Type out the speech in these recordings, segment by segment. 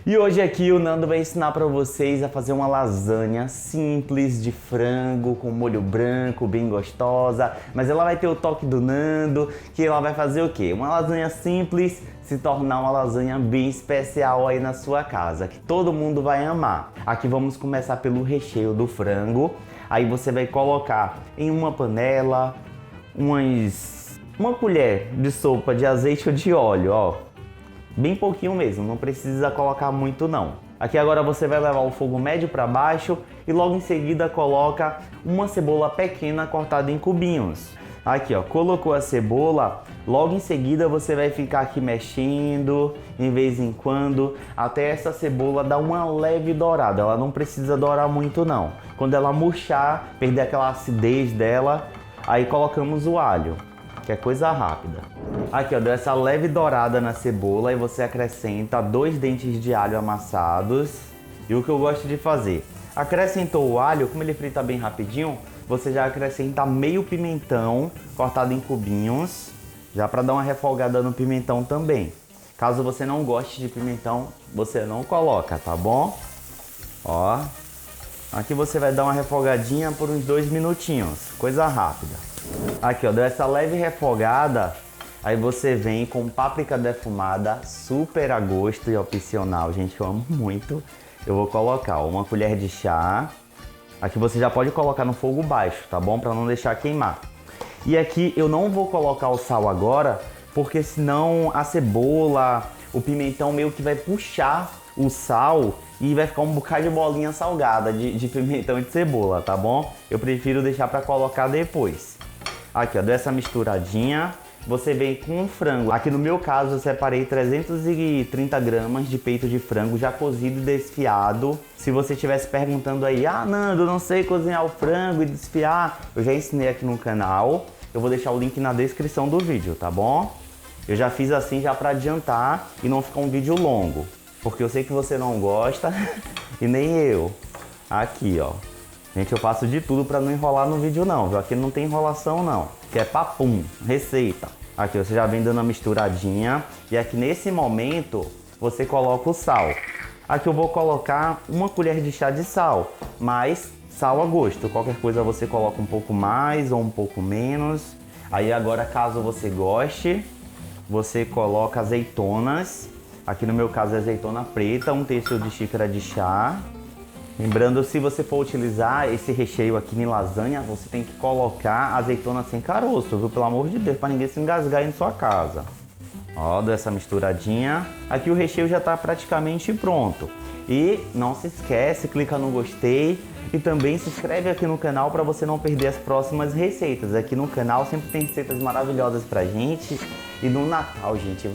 E hoje aqui o Nando vai ensinar para vocês a fazer uma lasanha simples de frango com molho branco, bem gostosa. Mas ela vai ter o toque do Nando, que ela vai fazer o quê? Uma lasanha simples se tornar uma lasanha bem especial aí na sua casa, que todo mundo vai amar. Aqui vamos começar pelo recheio do frango. Aí você vai colocar em uma panela uma colher de sopa de azeite ou de óleo, ó. Bem pouquinho mesmo, não precisa colocar muito não. Aqui agora você vai levar o fogo médio para baixo e logo em seguida coloca uma cebola pequena cortada em cubinhos. Aqui ó, colocou a cebola, logo em seguida você vai ficar aqui mexendo de vez em quando até essa cebola dar uma leve dourada. Ela não precisa dourar muito não. Quando ela murchar, perder aquela acidez dela, aí colocamos o alho, que é coisa rápida. Aqui ó, deu essa leve dourada na cebola e você acrescenta 2 dentes de alho amassados. E o que eu gosto de fazer, acrescentou o alho, como ele frita bem rapidinho, você já acrescenta meio pimentão cortado em cubinhos, já para dar uma refogada no pimentão também. Caso você não goste de pimentão, você não coloca, tá bom? Ó, aqui você vai dar uma refogadinha por uns 2 minutinhos, coisa rápida. Aqui ó, deu essa leve refogada, aí você vem com páprica defumada, super a gosto e opcional, gente, eu amo muito. Eu vou colocar ó, uma colher de chá. Aqui você já pode colocar no fogo baixo, tá bom? Para não deixar queimar. E aqui eu não vou colocar o sal agora, porque senão a cebola, o pimentão meio que vai puxar o sal e vai ficar um bocado de bolinha salgada de pimentão e de cebola, tá bom? Eu prefiro deixar para colocar depois. Aqui ó, deu essa misturadinha, você vem com o frango. Aqui no meu caso eu separei 330 gramas de peito de frango já cozido e desfiado. Se você estivesse perguntando aí, ah Nando, eu não sei cozinhar o frango e desfiar, eu já ensinei aqui no canal. Eu vou deixar o link na descrição do vídeo, tá bom? Eu já fiz assim já para adiantar e não ficar um vídeo longo, porque eu sei que você não gosta e nem eu. Aqui ó. Gente, eu faço de tudo para não enrolar no vídeo não, viu? Aqui não tem enrolação não, que é papum, receita. Aqui você já vem dando uma misturadinha e aqui nesse momento você coloca o sal. Aqui eu vou colocar uma colher de chá de sal, mas sal a gosto. Qualquer coisa você coloca um pouco mais ou um pouco menos. Aí agora caso você goste, você coloca azeitonas. Aqui no meu caso é azeitona preta, 1/3 de xícara de chá. Lembrando, se você for utilizar esse recheio aqui em lasanha, você tem que colocar azeitona sem caroço, viu? Pelo amor de Deus, para ninguém se engasgar aí na sua casa. Ó, deu essa misturadinha. Aqui o recheio já está praticamente pronto. E não se esquece, clica no gostei e também se inscreve aqui no canal para você não perder as próximas receitas. Aqui no canal sempre tem receitas maravilhosas pra gente. E no Natal, gente,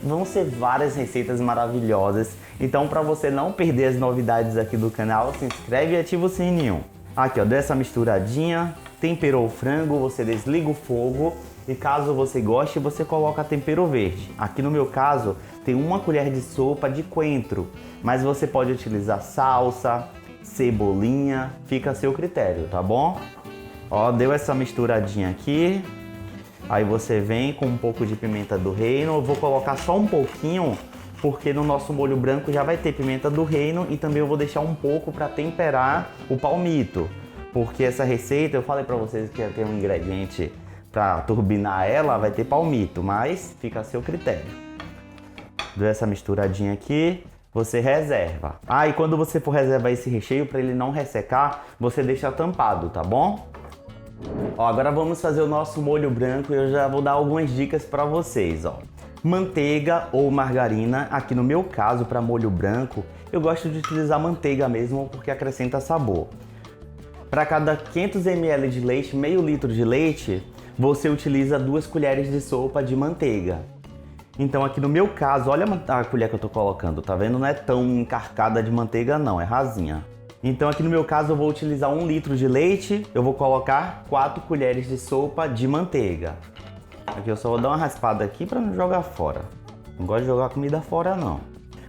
vão ser várias receitas maravilhosas. Então, para você não perder as novidades aqui do canal, se inscreve e ativa o sininho. Aqui, ó, dessa misturadinha, temperou o frango, você desliga o fogo e caso você goste, você coloca tempero verde. Aqui no meu caso, tem uma colher de sopa de coentro, mas você pode utilizar salsa, cebolinha, fica a seu critério, tá bom? Ó, deu essa misturadinha aqui. Aí você vem com um pouco de pimenta do reino, eu vou colocar só um pouquinho, porque no nosso molho branco já vai ter pimenta do reino e também eu vou deixar um pouco para temperar o palmito. Porque essa receita, eu falei para vocês que ia ter um ingrediente para turbinar ela, vai ter palmito, mas fica a seu critério. Deu essa misturadinha aqui, você reserva. Ah, e quando você for reservar esse recheio, para ele não ressecar, você deixa tampado, tá bom? Ó, agora vamos fazer o nosso molho branco e eu já vou dar algumas dicas para vocês, ó. Manteiga ou margarina, aqui no meu caso para molho branco, eu gosto de utilizar manteiga mesmo porque acrescenta sabor. Para cada 500 ml de leite, meio litro de leite, você utiliza 2 colheres de sopa de manteiga. Então aqui no meu caso, olha a colher que eu tô colocando, tá vendo? Não é tão encarcada de manteiga não, é rasinha. Então aqui no meu caso eu vou utilizar 1 litro de leite, eu vou colocar 4 colheres de sopa de manteiga. Aqui eu só vou dar uma raspada aqui para não jogar fora. Não gosto de jogar comida fora não.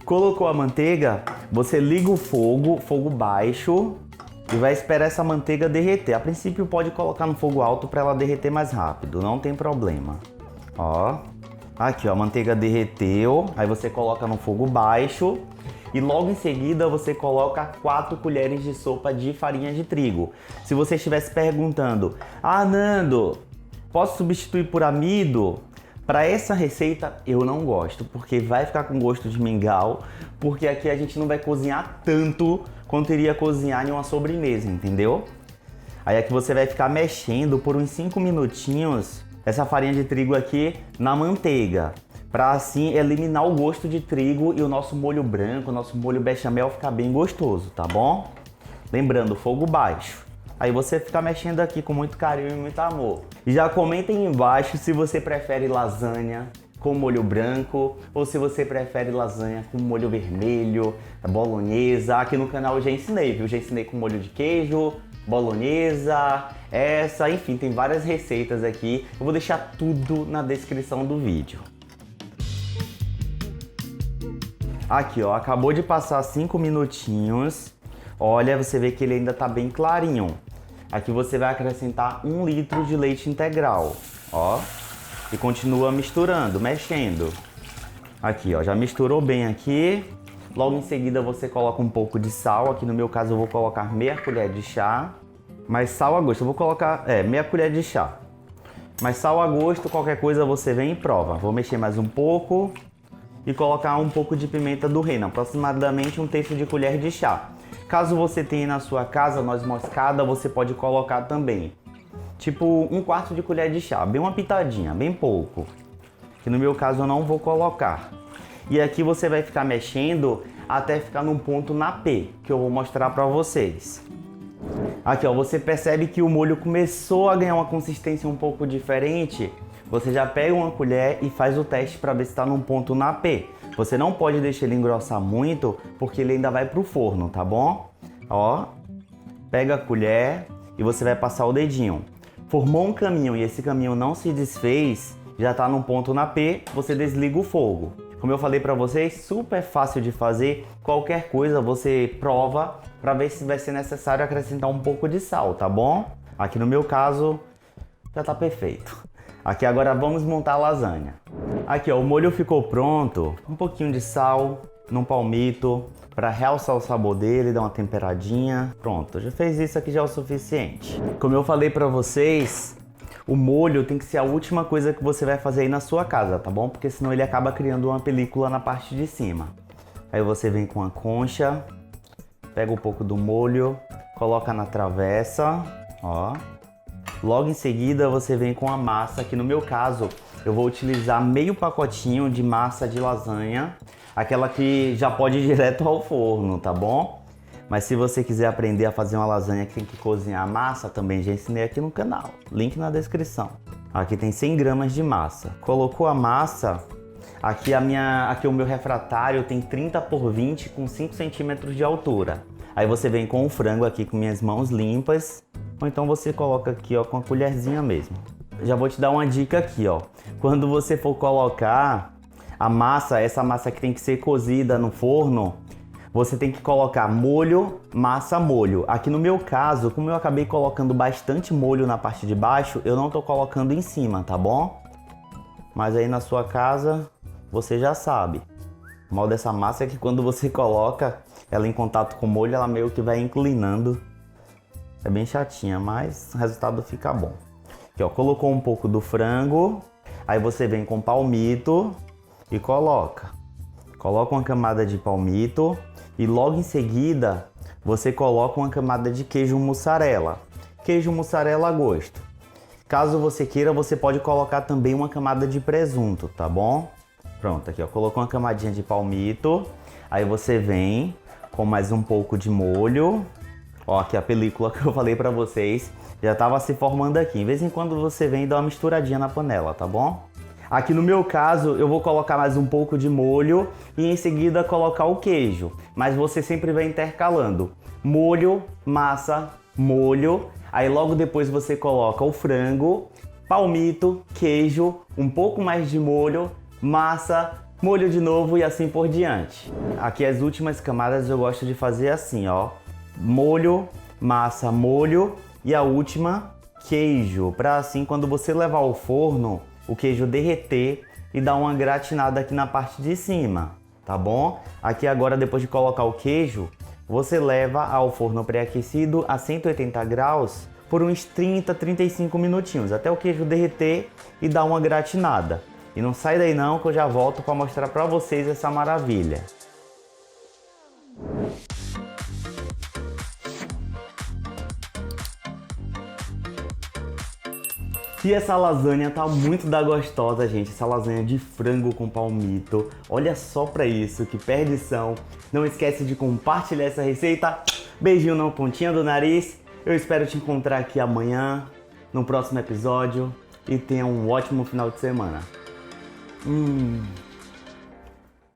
Colocou a manteiga, você liga o fogo, fogo baixo, e vai esperar essa manteiga derreter. A princípio pode colocar no fogo alto para ela derreter mais rápido, não tem problema. Ó, aqui ó, a manteiga derreteu, aí você coloca no fogo baixo E logo em seguida você coloca 4 colheres de sopa de farinha de trigo. Se você estivesse perguntando, ah, Nando, posso substituir por amido? Para essa receita eu não gosto, porque vai ficar com gosto de mingau, porque aqui a gente não vai cozinhar tanto quanto iria cozinhar em uma sobremesa, entendeu? Aí aqui você vai ficar mexendo por uns 5 minutinhos essa farinha de trigo aqui na manteiga, para assim eliminar o gosto de trigo e o nosso molho branco, o nosso molho bechamel ficar bem gostoso, tá bom? Lembrando, fogo baixo. Aí você fica mexendo aqui com muito carinho e muito amor. E já comentem aí embaixo se você prefere lasanha com molho branco ou se você prefere lasanha com molho vermelho, bolonhesa. Aqui no canal eu já ensinei, viu? Já ensinei com molho de queijo, bolonhesa, enfim, tem várias receitas aqui. Eu vou deixar tudo na descrição do vídeo. Aqui, ó, acabou de passar 5 minutinhos. Olha, você vê que ele ainda tá bem clarinho. Aqui você vai acrescentar 1 litro de leite integral, ó. E continua misturando, mexendo. Aqui, ó, já misturou bem aqui. Logo em seguida você coloca um pouco de sal. Aqui no meu caso eu vou colocar meia colher de chá. Mas sal a gosto, eu vou colocar, meia colher de chá. Mas sal a gosto, qualquer coisa você vem e prova. Vou mexer mais um pouco e colocar um pouco de pimenta do reino, aproximadamente 1/3 de colher de chá. Caso você tenha na sua casa noz moscada, você pode colocar também. Tipo 1/4 de colher de chá, bem uma pitadinha, bem pouco. Que no meu caso eu não vou colocar. E aqui você vai ficar mexendo até ficar num ponto na P, que eu vou mostrar pra vocês. Aqui, ó, você percebe que o molho começou a ganhar uma consistência um pouco diferente. Você já pega uma colher e faz o teste para ver se está num ponto na P. Você não pode deixar ele engrossar muito, porque ele ainda vai pro forno, tá bom? Ó, pega a colher e você vai passar o dedinho. Formou um caminho e esse caminho não se desfez, já está num ponto na P, você desliga o fogo. Como eu falei para vocês, super fácil de fazer. Qualquer coisa você prova para ver se vai ser necessário acrescentar um pouco de sal, tá bom? Aqui no meu caso, já tá perfeito. Aqui agora vamos montar a lasanha. Aqui, ó, o molho ficou pronto. Um pouquinho de sal num palmito para realçar o sabor dele, dar uma temperadinha. Pronto, já fez isso aqui, já é o suficiente. Como eu falei para vocês, o molho tem que ser a última coisa que você vai fazer aí na sua casa, tá bom? Porque senão ele acaba criando uma película na parte de cima. Aí você vem com a concha, pega um pouco do molho, coloca na travessa, ó. Logo em seguida você vem com a massa, que no meu caso eu vou utilizar meio pacotinho de massa de lasanha, aquela que já pode ir direto ao forno, tá bom? Mas se você quiser aprender a fazer uma lasanha que tem que cozinhar a massa, também já ensinei aqui no canal, link na descrição. Aqui tem 100 gramas de massa. Colocou a massa, aqui o meu refratário tem 30 por 20 com 5 centímetros de altura. Aí você vem com o frango aqui com minhas mãos limpas, ou então você coloca aqui, ó, com a colherzinha mesmo. Já vou te dar uma dica aqui, ó. Quando você for colocar a massa, essa massa que tem que ser cozida no forno, você tem que colocar molho, massa, molho. Aqui no meu caso, como eu acabei colocando bastante molho na parte de baixo, eu não tô colocando em cima, tá bom? Mas aí na sua casa, você já sabe. O mal dessa massa é que quando você coloca ela em contato com o molho, ela meio que vai inclinando. É bem chatinha, mas o resultado fica bom. Aqui, ó, colocou um pouco do frango, aí você vem com palmito e coloca. Coloca uma camada de palmito e logo em seguida você coloca uma camada de queijo mussarela. Queijo mussarela a gosto. Caso você queira, você pode colocar também uma camada de presunto, tá bom? Pronto, aqui, ó, colocou uma camadinha de palmito, aí você vem com mais um pouco de molho. Ó, aqui a película que eu falei pra vocês já tava se formando aqui. De vez em quando você vem e dá uma misturadinha na panela, tá bom? Aqui no meu caso, eu vou colocar mais um pouco de molho e em seguida colocar o queijo. Mas você sempre vai intercalando. Molho, massa, molho. Aí logo depois você coloca o frango, palmito, queijo, um pouco mais de molho, massa, molho de novo e assim por diante. Aqui as últimas camadas eu gosto de fazer assim, ó. Molho, massa, molho e a última, queijo. Para assim, quando você levar ao forno, o queijo derreter e dar uma gratinada aqui na parte de cima. tá bom? Aqui agora, depois de colocar o queijo, você leva ao forno pré-aquecido a 180 graus por uns 35 minutinhos, até o queijo derreter e dar uma gratinada. E não sai daí não, que eu já volto para mostrar para vocês essa maravilha. E essa lasanha tá muito da gostosa, gente. Essa lasanha de frango com palmito. Olha só pra isso, que perdição. Não esquece de compartilhar essa receita. Beijinho na pontinha do nariz. Eu espero te encontrar aqui amanhã, no próximo episódio. E tenha um ótimo final de semana.